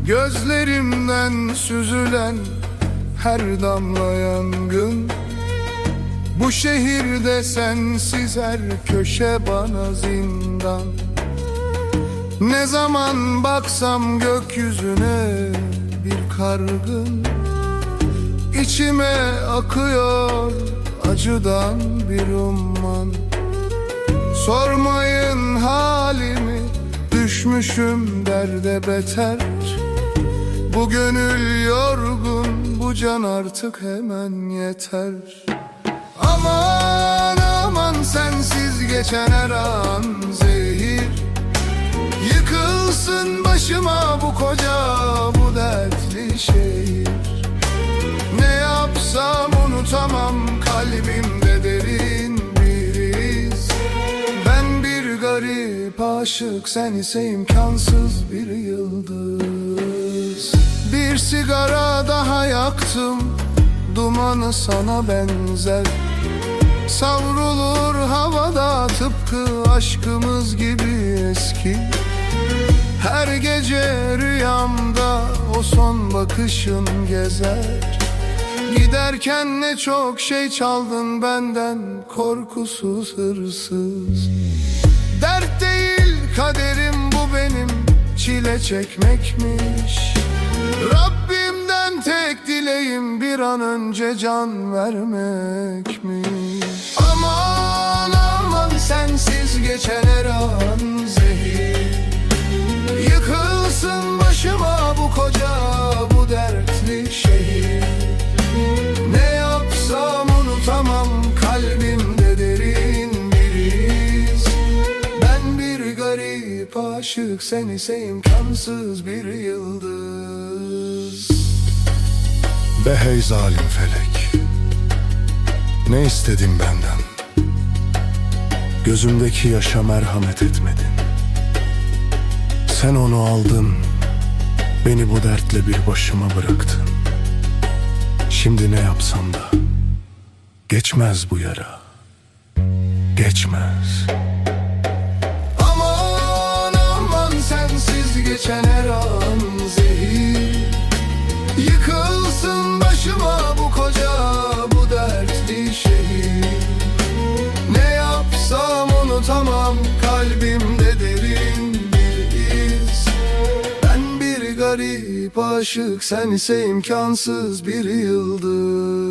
Gözlerimden süzülen her damla yangın. Bu şehirde sensiz her köşe bana zindan. Ne zaman baksam gökyüzüne bir kargın. İçime akıyor acıdan bir umman. Sormayın halimi, düşmüşüm derde beter. Bu gönül yorgun, bu can artık hemen yeter. Aman aman sensiz geçen her an zehir. Yıkılsın başıma bu koca, bu dertli şehir. Ne yapsam unutamam, kalbimde derin bir iz. Ben bir garip aşık, sen ise imkansız bir yıldız. Bir sigara daha yaktım, dumanı sana benzer. Savrulur havada tıpkı aşkımız gibi eski. Her gece rüyamda o son bakışın gezer. Giderken ne çok şey çaldın benden, korkusuz hırsız. Dert değil kaderim bu benim, çile çekmekmiş. Rabbimden tek dileğim bir an önce can vermekmiş. Aman aman sensiz geçen her an zehir. Yıkılsın başıma bu koca, bu dertli şehir. Ne yapsam unutamam, kalbimde derin bir iz. Ben bir garip aşık, sen ise imkansız bir yıldız. Be hey zalim felek, ne istedin benden? Gözümdeki yaşa merhamet etmedin. Sen onu aldın, beni bu dertle bir başıma bıraktın. Şimdi ne yapsam da geçmez bu yara, geçmez. Aman aman sensiz geçen her an zehir. Yıkılsın başıma bu koca, bu dertli şehir. Ne yapsam unutamam, kalbimde derin bir iz. Ben bir garip aşık, sen ise imkansız bir yıldız.